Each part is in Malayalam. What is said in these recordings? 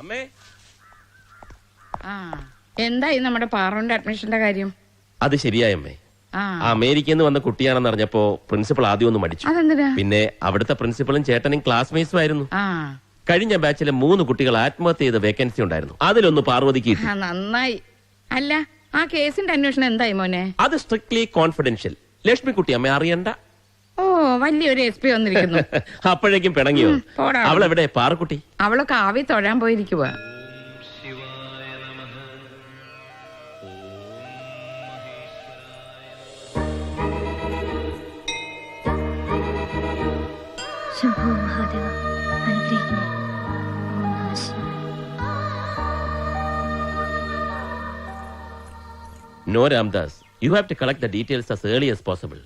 അമ്മേ, എന്തായി നമ്മുടെ പാറുവിന്റെ അഡ്മിഷന്റെ കാര്യം? അത് ശരിയായമ്മേ. അമേരിക്കയിൽ നിന്ന് വന്ന കുട്ടിയാണെന്ന് അറിഞ്ഞപ്പോ പ്രിൻസിപ്പൾ ആദ്യം ഒന്ന് മടിച്ചു. പിന്നെ അവിടുത്തെ പ്രിൻസിപ്പളും ചേട്ടനും ക്ലാസ്മേറ്റ്സും ആയിരുന്നു. കഴിഞ്ഞ ബാച്ചിലെ 3 കുട്ടികൾ ആത്മഹത്യ ചെയ്ത വേക്കൻസി ഉണ്ടായിരുന്നു. അതിലൊന്ന് പാർവതിക്ക് കിട്ടി. നന്നായി. അല്ല, ആ കേസിന്റെ അന്വേഷണം എന്തായി മോനെ? അത് സ്ട്രിക്ട്ലി കോൺഫിഡൻഷ്യൽ. ലക്ഷ്മി കുട്ടി അമ്മ അറിയണ്ട. ഓ, വലിയൊരു SP വന്നിരിക്കുന്നു. അപ്പോഴേക്കും പിണങ്ങിയോ? അവളെവിടെ പാറക്കുട്ടി? അവളൊക്കെ ആവി തൊഴാൻ പോയിരിക്കുക. ശംഭോ മഹാദേവ അനുഗ്രഹിക്കണേ. No Ramdas, you have to collect the details as early as possible.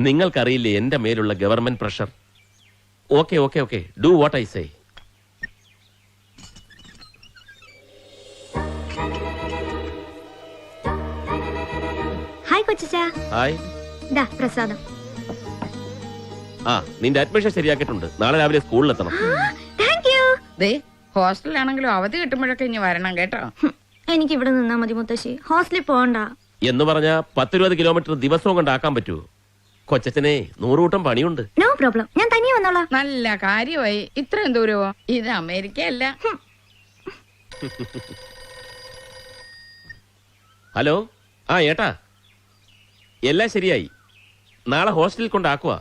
നിങ്ങൾക്കറിയില്ലേ എന്റെ മേലുള്ള government pressure. Okay okay okay, do what I say. Hi കൊച്ചാ. ഹായ്. ദാ പ്രസാദം. നിന്റെ അഡ്മിഷൻ ശരിയാക്കിയിട്ടുണ്ട്. നാളെ രാവിലെ സ്കൂളിലെത്തണം. ഹോസ്റ്റലിലാണെങ്കിലും അവധി കിട്ടുമ്പോഴൊക്കെ ഇനി വരണം കേട്ടോ. എനിക്ക് ഇവിടെ നിന്നാ മതി മുത്തശ്ശി, ഹോസ്റ്റലിൽ പോകണ്ട. എന്ന് പറഞ്ഞ 10-20 കിലോമീറ്റർ ദിവസവും കൊണ്ടാക്കാൻ പറ്റുമോ? കൊച്ചനെ 100 കൂട്ടം പണിയുണ്ട്. നോ പ്രോബ്ലം, ഞാൻ തനിയെ വന്നോളാം. നല്ല കാര്യമായി. ഇത്രയും ദൂരമോ? ഇത് അമേരിക്ക അല്ല. ഹലോ. ഏട്ടാ, എല്ലാം ശരിയായി. നാളെ ഹോസ്റ്റലിൽ കൊണ്ടാക്കുക.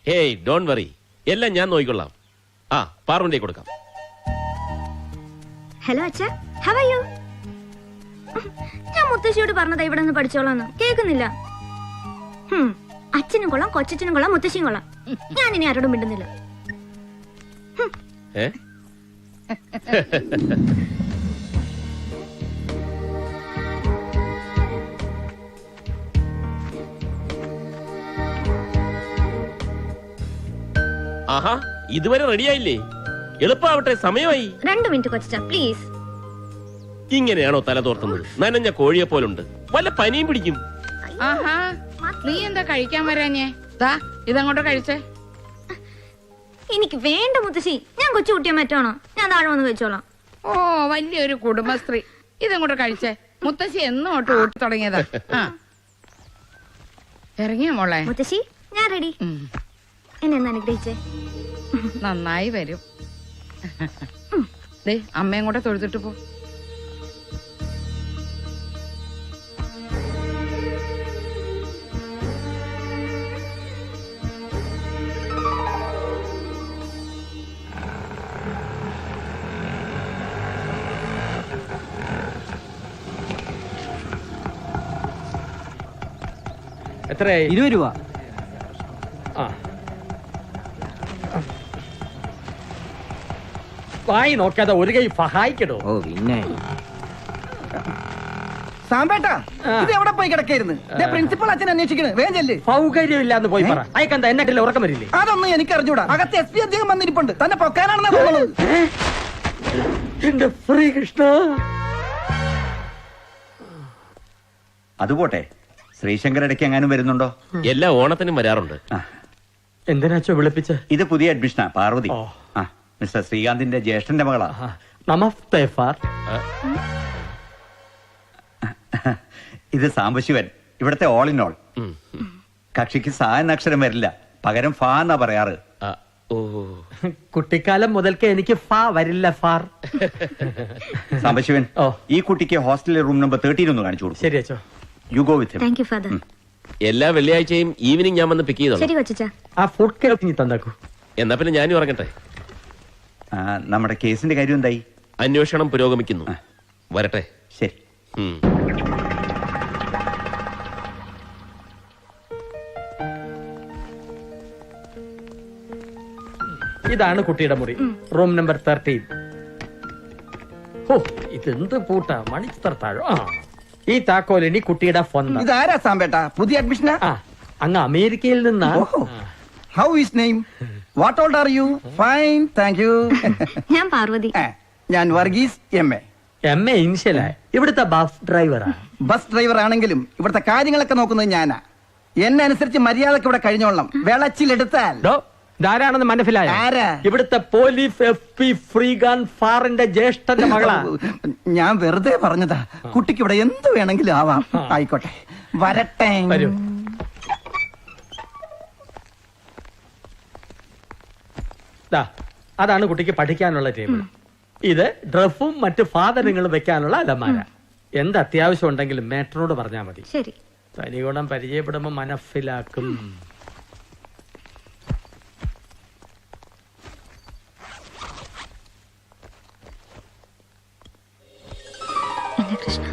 ഹേയ്, ഡോണ്ട് വറി, എല്ലാം ഞാൻ നോക്കിക്കൊള്ളാം. പാറുവിന്റെ കൊടുക്കാം. ഹലോ അച്ഛാ, ഹൗ ആർ യു? ഞാൻ മുത്തശ്ശിയോട് പറഞ്ഞതാ ഇവിടെ നിന്ന് പഠിച്ചോളാന്ന്. കേൾക്കുന്നില്ല. അച്ഛനും കൊള്ളാം, കൊച്ചച്ഛനും കൊള്ളാം, മുത്തശ്ശിയും കൊള്ളാം. ഞാൻ ഇനി ആരോടും മിണ്ടുന്നില്ല. ആഹാ, ഇതുവരെ റെഡിയായില്ലേ? എളുപ്പമാവട്ടെ, സമയമായി. 2 മിനിറ്റ് കൊച്ചാ പ്ലീസ്. ഇങ്ങനെയാണോ തല തോർത്തുന്നത്? നനഞ്ഞ കോഴിയെ പോലുണ്ട്. വല്ല പനിയും പിടിക്കും. ആഹാ, നീ എന്താ കഴിക്കാൻ വരാഞ്ഞേ? ഇതങ്ങോട്ട് കഴിച്ചേ. എനിക്ക് വേണ്ട മുത്തശ്ശി, ഞാൻ കൊച്ചു കുട്ടിയെ മറ്റാണോ? ഞാൻ താഴെ വന്ന് കഴിച്ചോളാം. ഓ, വലിയൊരു കുടുംബശ്രീ. ഇതങ്ങോട്ട് കഴിച്ചേ. മുത്തശ്ശി എന്നോട്ട് ഓട്ടി തുടങ്ങിയതാ. ഇറങ്ങിയ മോളെ. മുത്തശ്ശി, ഞാൻ റെഡി. എന്നെ ഒന്ന് അനുഗ്രഹിച്ചേ. നന്നായി വരും. അമ്മയും കൂടെ തൊഴുതിട്ട് പോ. എത്രയായി? 20 രൂപ. വായി നോക്കാതെ ഒരു കൈ സഹായിക്കടോ. ഓ പിന്നെ സാമ്പേട്ടാ, ഇത് എവിടെ പോയി കിടക്കായിരുന്നു? പ്രിൻസിപ്പൾ അച്ഛൻ അന്വേഷിക്കണ്. വേഗം ചെല്ല്. സൗകര്യമില്ലാന്ന് പോയി പറ. അയക്കെന്താ എന്നെ ഉറക്കം വരില്ലേ? അതൊന്നും എനിക്ക് അറിഞ്ഞൂടാ. അകത്ത് SP അദ്ദേഹം വന്നിരിപ്പുണ്ട്. തന്നെ പൊക്കാനാണെന്ന് തോന്നുന്നത്. എന്റെ ശ്രീകൃഷ്ണ. അതുപോട്ടെ, ശ്രീശങ്കർ ഇടയ്ക്ക് എങ്ങാനും വരുന്നുണ്ടോ? എല്ലാ ഓണത്തിനും വരാറുണ്ട്. എന്തിനാച്ചോ വിളിപ്പിച്ച? ഇത് പുതിയ അഡ്മിഷനാ, പാർവതി. മിസ്റ്റർ ശ്രീകാന്തിന്റെ ജ്യേഷ്ഠന്റെ മകളാ. നമസ്തേ ഫാർ. ഇത് സാംബശിവൻ, ഇവിടത്തെ ഓൾ ഇൻ ഓൾ. കക്ഷിക്ക് സാ എന്ന അക്ഷരം വരില്ല, പകരം ഫാ എന്നാ പറയാറ്. കുട്ടിക്കാലം മുതൽക്ക് എനിക്ക് ഫാ വരില്ല ഫാർ. സാംബശിവൻ, ഈ കുട്ടിക്ക് ഹോസ്റ്റലിലെ റൂം നമ്പർ 13 ഒന്ന് കാണിച്ചു കൊടുക്കും. ശരി അച്ഛോ. You go with him. Thank you father. എല്ലാ വെള്ളിയാഴ്ചയും ഈവനിങ് ഞാൻ വന്ന് പിക്ക് ചെയ്തോളാം. ശരി കൊച്ചാ. ആ ഫുഡ് കേൾക്കി തന്നാക്കൂ. എന്നാ പിന്നെ ഞാനും ഇറങ്ങട്ടെ. നമ്മുടെ കേസിന്റെ കാര്യം എന്തായി? അന്വേഷണം പുരോഗമിക്കുന്നു. വരട്ടെ. ശരി. ഇതാണ് കുട്ടിയുടെ മുറി, റൂം നമ്പർ 13. ഓ, ഇതെന്ത് പൂട്ടാ, മണിച്ചിത്രത്താഴോ. ഈ താക്കോലിനി കുട്ടിയുടെ ഫോൺ. ഇതാരാ സാമ്പേട്ടാ? പുതിയ അഡ്മിഷനാ? അങ്ങ് അമേരിക്കയിൽ നിന്നാ. How is name? What old are you? Fine, thank you. ഞാൻ പാർവതി. ഞാൻ വർഗീസ് MA. MA ഇൻഷ്യലായി. ഇവിടുത്തെ ബസ് ഡ്രൈവറാ. ബസ് ഡ്രൈവർ ആണെങ്കിലും ഇവിടുത്തെ കാര്യങ്ങളൊക്കെ നോക്കുന്നത് ഞാനാ. എന്നെ അനുസരിച്ച് മര്യാദക്ക് ഇവിടെ കഴിഞ്ഞോളാം. വെളച്ചിലെടുത്താൽ ധാരാണെന്ന് മനസ്സിലായ ആരാ? ഇവിടുത്തെ പോലീസ് FP ഫ്രീഗാൻ ഫാറിന്റെ ജ്യേഷ്ഠന്റെ മകളാ. ഞാൻ വെറുതെ പറഞ്ഞതാ. കുട്ടിക്ക് ഇവിടെ എന്ത് വേണമെങ്കിലും ആവാം. ആയിക്കോട്ടെ, വരട്ടെ. വരൂ. ദാ, അതാണ് കുട്ടിക്ക് പഠിക്കാനുള്ള ടേബിൾ. ഇത് ഡ്രസ്സും മറ്റു സാധനങ്ങളും വെക്കാനുള്ള അലമാര. എന്ത് അത്യാവശ്യം ഉണ്ടെങ്കിലും മേട്ടറോട് പറഞ്ഞാൽ മതി. ശരി. തനിഗുണം പരിചയപ്പെടുമ്പോ മനസ്സിലാക്കും. എന്റെ കൃഷ്ണ,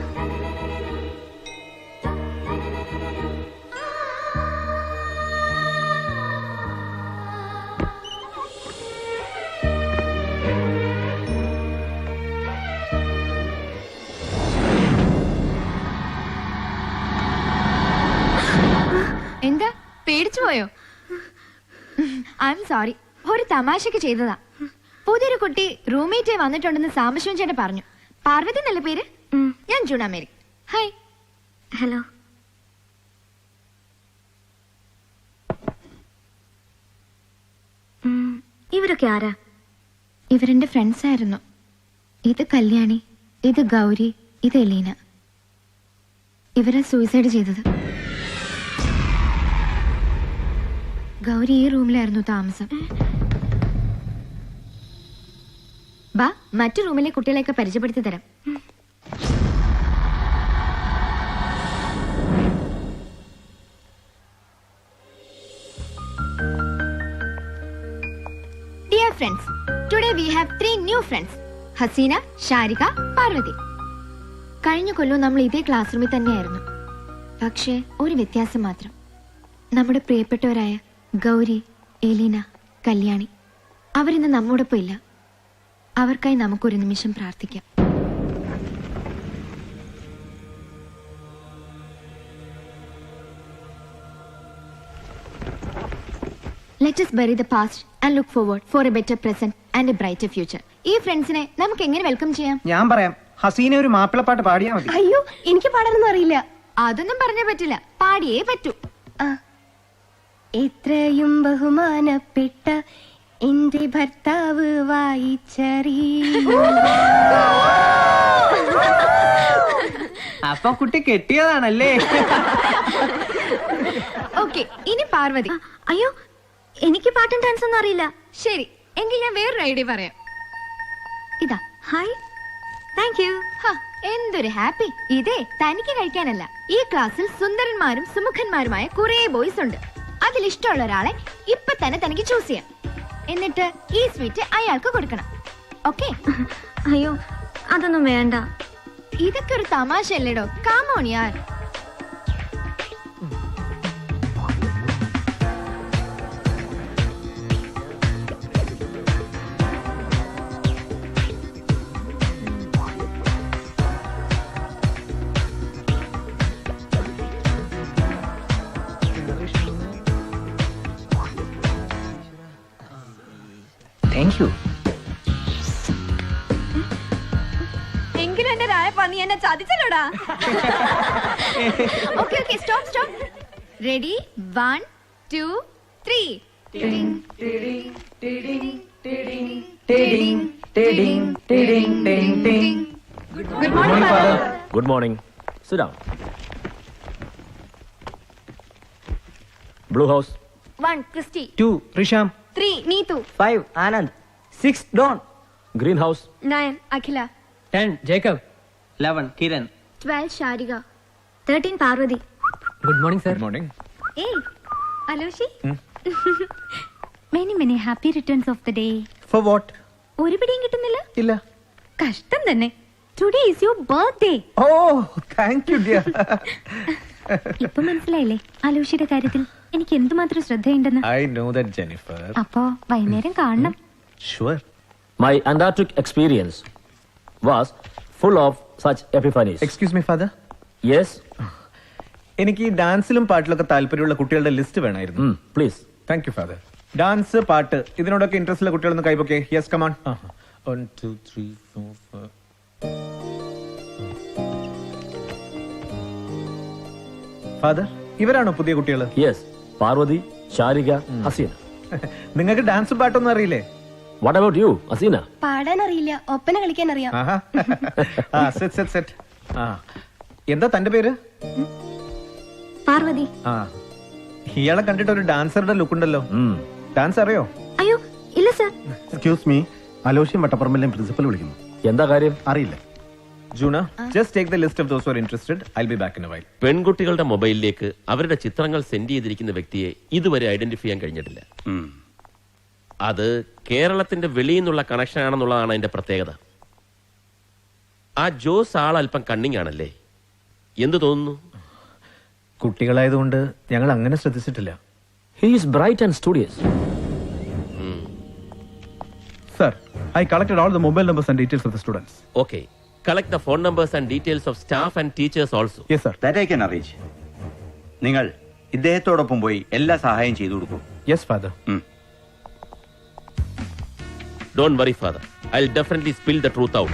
എന്താ പേടിച്ചു പോയോ? ഐ എം സോറി, ഒരു തമാശക്ക് ചെയ്തതാ. പുതിയൊരു കുട്ടി റൂംമേറ്റ് വന്നിട്ടുണ്ടെന്ന് സാംബശിവൻ ചേട്ടൻ പറഞ്ഞു. പാർവതി എന്നല്ല പേര്. ഞാൻ ജൂണ മേരി. ഹായ്. ഹലോ. ഇവരൊക്കെ ആരാ? ഇവരെന്റെ ഫ്രണ്ട്സ് ആയിരുന്നു. ഇത് കല്യാണി, ഇത് ഗൗരി, ഇത് എലീന. ഇവരെ സൂയിസൈഡ് ചെയ്തത്. ഗൗരി ഈ റൂമിലായിരുന്നു താമസം. ബാ, മറ്റു റൂമിലെ കുട്ടികളെയൊക്കെ പരിചയപ്പെടുത്തി തരാം. Dear friends, today we have 3 new friends. Hasina, Sharika, Parvathi. കഴിഞ്ഞ കൊല്ലം നമ്മൾ ഇതേ ക്ലാസ് റൂമിൽ തന്നെയായിരുന്നു. പക്ഷേ ഒരു വ്യത്യാസം മാത്രം. നമ്മുടെ പ്രിയപ്പെട്ടവരായ ഗൗരി, എലീന, കല്യാണി അവരിന്ന് നമ്മോടൊപ്പം ഇല്ല. അവർക്കായി നമുക്കൊരു നിമിഷം പ്രാർത്ഥിക്കാം. Let us bury the past and look forward for a better present and a brighter future. ഈ ഫ്രണ്ട്സിനെ നമുക്ക് എങ്ങനെ വെൽക്കം ചെയ്യാം? ഞാൻ പറയാം. ഹസീന ഒരു മാപ്പിളപ്പാട്ട് പാടിയാ മതി. അയ്യോ, എനിക്ക് പാടാനൊന്നും അറിയില്ല. അതൊന്നും പറഞ്ഞാ പറ്റില്ല, പാടിയേ പറ്റൂ. എത്രയും ബഹുമാനപ്പെട്ട എന്റെ ഭർത്താവ് വായിച്ചറി. അപ്പൊ കുട്ടി കെട്ടിയതാണല്ലേ? ഓക്കെ, ഇനി പാർവതി. അയ്യോ, എനിക്ക് പാട്ടും ഡാൻസ് ഒന്നും അറിയില്ല. ശരി, എങ്കിൽ ഞാൻ വേറൊരു ഐഡിയ പറയാം. ഇതാ. Hi, thank you. എന്തൊരു ഹാപ്പി. ഇതേ തനിക്ക് കഴിക്കാനല്ല. ഈ ക്ലാസ്സിൽ സുന്ദരന്മാരും സുമുഖന്മാരുമായ കുറെ ബോയ്സ് ഉണ്ട്. അതിൽ ഇഷ്ടമുള്ള ഒരാളെ ഇപ്പൊ തന്നെ തനിക്ക് ചൂസ് ചെയ്യാം. എന്നിട്ട് ഈ സ്വീറ്റ് അയാൾക്ക് കൊടുക്കണം. ഓക്കെ? അയ്യോ, അതൊന്നും വേണ്ട. ഇതൊക്കെ ഒരു തമാശയല്ലേടോ. Come on. Thank you. എങ്കിലും എന്റെ രായ പന്നി എന്നെ ചതിച്ചല്ലോടാ. Okay okay, stop stop. Ready, 1 2 3. Good morning father. Good morning. Sit down. Blue house. 1 Christy, 2 Risham, 3 Neethu, 5 Anand, 6 Don, green house. 9 Akhila, 10 Jacob, 11 Kiran, 12 Sharika. 13 Parvathy. Good morning sir. Morning. ഏയ് Aloshi. Many happy returns of the day. For what? ഒരു പിടിയും കിട്ടുന്നില്ല. ഇല്ല. കഷ്ടം തന്നെ. Today is your birthday. Oh, thank you dear. ഇപ്പൊ മനസ്സിലായില്ലേ അലോഷിയുടെ കാര്യത്തിൽ എനിക്ക് എന്തുമാത്രം ശ്രദ്ധയുണ്ടെന്ന്? I know that, Jennifer. അപ്പോ വൈകുന്നേരം കാണണം. Sure. My Antarctic experience was full of such epiphanies. Excuse me father. Yes? എനിക്ക് ഈ ഡാൻസിലും പാട്ടിലൊക്കെ താല്പര്യമുള്ള കുട്ടികളുടെ ലിസ്റ്റ് വേണമായിരുന്നു. Please. Thank you father. Dance, പാട്ട് ഇതിനോടൊക്കെ ഇൻട്രസ്റ്റ് ഉള്ള കുട്ടികളൊന്ന് കൈപൊക്കെ. Yes, come. 1 2 3 4 5. ഫാദർ, ഇവരാണോ പുതിയ കുട്ടികൾ? Yes. Parvati, Sharika, Hasina. നിങ്ങൾക്ക് ഡാൻസും പാട്ടൊന്നും അറിയില്ലേ? What about you, Hasina? പാടാൻ അറിയില്ല, ഒപ്പന കളിക്കാൻ അറിയാം. ആഹാ. ആ, sit, sit, sit. ആ, എന്താ തന്റെ പേര്? പാർവതി. ആ, ഇയാളെ കണ്ടിട്ട് ഒരു ഡാൻസറുടെ ലുക്ക് ഉണ്ടല്ലോ. ഡാൻസ് അറിയോ? അയ്യോ ഇല്ല സർ. എക്സ്ക്യൂസ് മീ, അലോഷ്യം വട്ടപ്പറമ്പിലെ പ്രിൻസിപ്പൽ വിളിക്കുന്നു. എന്താ കാര്യം? അറിയില്ല. Juna, just take the list of those who are interested. I'll be back in a while. പെൺകുട്ടികളുടെ മൊബൈലിലേക്ക് അവരുടെ ചിത്രങ്ങൾ സെൻഡ് ചെയ്തിരിക്കുന്ന വ്യക്തിയെ ഇതുവരെ ഐഡന്റിഫൈ ചെയ്യാൻ കഴിഞ്ഞിട്ടില്ല. അത് കേരളത്തിന്റെ വെളിയിൽ നിന്നുള്ള കണക്ഷൻ ആണെന്നുള്ളതാണ് അതിന്റെ പ്രത്യേകത. ആ ജോസ് ആൾ അല്പം കണ്ണിങ് ആണല്ലേ? എന്ത് തോന്നുന്നു? കുട്ടികളായതുകൊണ്ട് ഞങ്ങൾ അങ്ങനെ ശ്രദ്ധിച്ചിട്ടില്ല. He is bright and studious. Sir, I collected all the mobile numbers and details of the students. Okay. Collect the phone numbers and details of staff and teachers also. Yes, sir. That I can arrange. നിങ്ങൾ ഇദ്ദേഹത്തോടൊപ്പം പോയി എല്ലാ സഹായം ചെയ്തു കൊടുക്കും. Yes, father. Don't worry, father. I'll definitely spill the truth out.